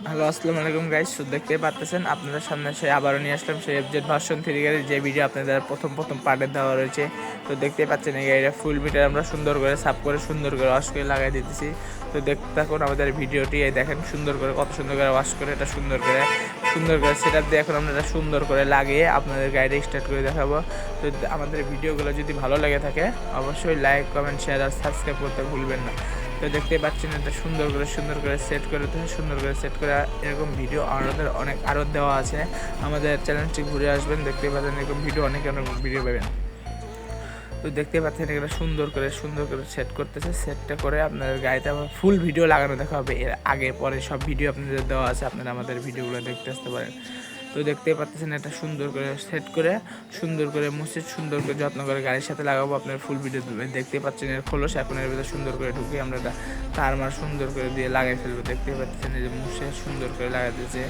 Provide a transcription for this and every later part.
Hello, আসসালামু আলাইকুম guys. তো দেখতেই পাচ্ছেন আপনাদের সামনে সে আবারও নিয়ে আসলাম সেই এফজেড ভার্সন 3 গাড়ির যে ভিডিও আপনাদের প্রথম পার্টে দেওয়া রয়েছে। তো দেখতেই পাচ্ছেন এই গাড়িটা ফুল মিটার আমরা সুন্দর করে সাফ করে সুন্দর করে ওয়াশ করে লাগাই দিতেছি। তো দেখতে থাকুন আমাদের ভিডিওটি। এই দেখেন সুন্দর করে কত সুন্দর করে ওয়াশ করে এটা সুন্দর করে সেট আপ দিয়ে এখন আমরা এটা সুন্দর করে লাগিয়ে আপনাদের গাড়িটা স্টার্ট করে দেখাবো। তো আমাদের ভিডিওগুলো যদি ভালো লেগে থাকে অবশ্যই লাইক, কমেন্ট, শেয়ার আর সাবস্ক্রাইব করতে ভুলবেন না। তো দেখতেই পাচ্ছেন এটা সুন্দর করে সেট করে এরকম ভিডিও আমাদের আরও দেওয়া আছে। আমাদের চ্যানেলটি ঘুরে আসবেন, দেখতে পাচ্ছেন এরকম ভিডিও অনেক ভিডিও পাবেন। তো দেখতে পাচ্ছেন এগুলো সুন্দর করে সেট করতেছে। সেটটা করে আপনাদের গাড়িতে আবার ফুল ভিডিও লাগানো দেখা হবে। এর আগে পরে সব ভিডিও আপনাদের দেওয়া আছে, আপনারা আমাদের ভিডিওগুলো দেখতে আসতে পারেন। তো দেখতেই পাচ্ছেন এটা সুন্দর করে সেট করে মুছে সুন্দর করে যত্ন করে গাড়ির সাথে লাগাবো। আপনার ফুল ভিডিও দেখতেই পাচ্ছেন এর খোলস। এখন এর ভিতরে সুন্দর করে ঢুকে আমরা তার সুন্দর করে দিয়ে লাগাই ফেলবো। দেখতেই পাচ্ছেন এই যে মুছে সুন্দর করে লাগাই দিয়েছে।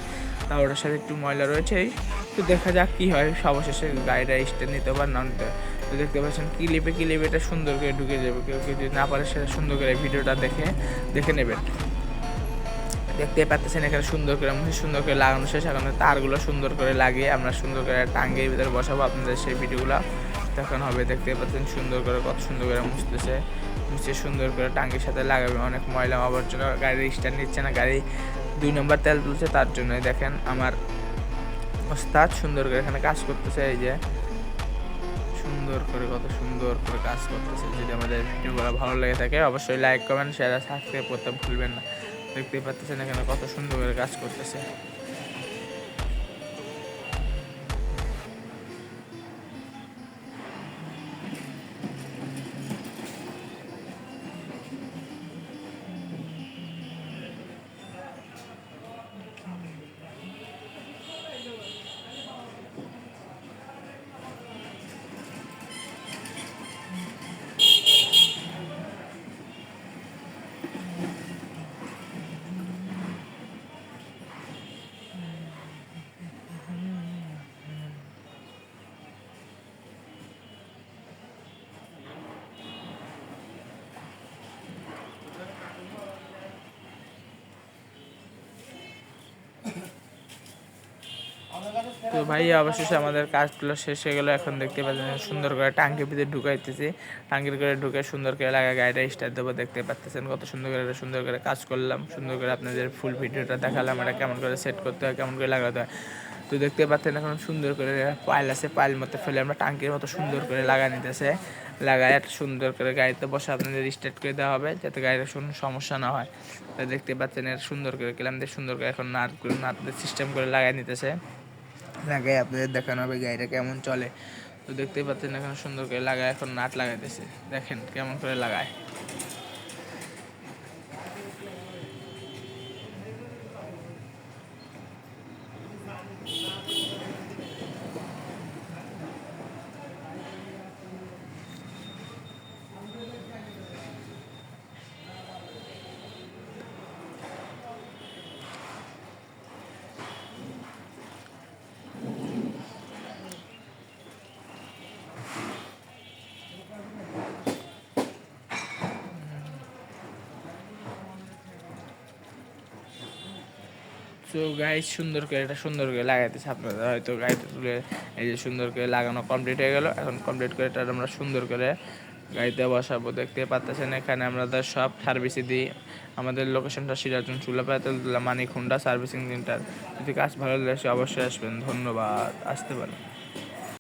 তা ওটার সাথে একটু ময়লা রয়েছেই। তো দেখা যাক কী হয়, সবশেষে গাড়িটা স্ট্যান্ড নিতে পার না নিতে। তো দেখতে পাচ্ছেন ক্লিপে এটা সুন্দর করে ঢুকে যাবে। কেউ যদি না পারে সেটা সুন্দর করে ভিডিওটা দেখে নেবেন। দেখতে পাচ্ছেন এখানে সুন্দর করে লাগানো শেষ। এখন তারগুলো সুন্দর করে লাগিয়ে আমরা সুন্দর করে টাঙ্গের ভিতরে বসাবো। আপনাদের সেই ভিডিওগুলো দেখানো হবে। দেখতে পাচ্ছেন কত সুন্দর করে মুছে সুন্দর করে টাঙ্গির সাথে লাগাবে। অনেক ময়লা আবর্জনা, গাড়ির স্ট্যান্ড নিচ্ছে না, গাড়ি 2 নম্বর তেল তুলছে, তার জন্য দেখেন আমার ওস্তাদ সুন্দর করে এখানে কাজ করতেছে। এই যে কত সুন্দর করে কাজ করতেছে। যদি আমাদের ভিডিওগুলো ভালো লেগে থাকে অবশ্যই লাইক, কমেন্ট, শেয়ার আর সাবস্ক্রাইব করতে ভুলবেন না। দেখতেই পাচ্ছেন এখানে কত সুন্দর করে কাজ করতেছে। তো ভাই অবশেষে আমাদের কাজগুলো শেষ হয়ে গেলো। এখন দেখতে পাচ্ছেন সুন্দর করে টাঙ্কির ভিতরে ঢুকাইতেছি। টাঙ্কির করে ঢুকে সুন্দর করে লাগা গাড়িটা স্টার্ট দেবো। দেখতে পাচ্ছেন কত সুন্দর করে কাজ করলাম। সুন্দর করে আপনাদের ফুল ভিডিওটা দেখালাম এটা কেমন করে সেট করতে হয়, কেমন করে লাগাতে হয়। তো দেখতে পাচ্ছেন এখন সুন্দর করে পাইল আছে, পাইল মতো ফেলে আমরা টাঙ্কির মতো সুন্দর করে লাগায় একটা সুন্দর করে গাড়িতে বসে আপনাদের স্টার্ট করে দেওয়া হবে, যাতে গাড়ির কোনো সমস্যা না হয়। তো দেখতে পাচ্ছেন এটা সুন্দর করে কেলাম দিয়ে সুন্দর করে এখন নাটদের সিস্টেম করে লাগাই নিতেছে। লাগাই আপনাদের দেখানো হবে গাড়িটা কেমন চলে। তো দেখতেই পাচ্ছেন এখন সুন্দর করে লাগায় এখন নাট লাগাইতেছে। দেখেন কেমন করে লাগায়। তো গাড়ি সুন্দর করে লাগাইতেছে। আপনারা হয়তো গাড়িতে তুলে এই যে সুন্দর করে লাগানো কমপ্লিট হয়ে গেল। এখন কমপ্লিট করে এটা আমরা সুন্দর করে গাড়িতে বসাবো। দেখতে পাচ্ছেন এখানে আমরা সব সার্ভিসে দিই। আমাদের লোকেশনটা সিরাজগঞ্জ চুলাপাড়া মানিক হুন্ডা সার্ভিসিং সেন্টার। যদি কাজ ভালো লাগে অবশ্যই আসবেন। ধন্যবাদ। আসতে পারেন।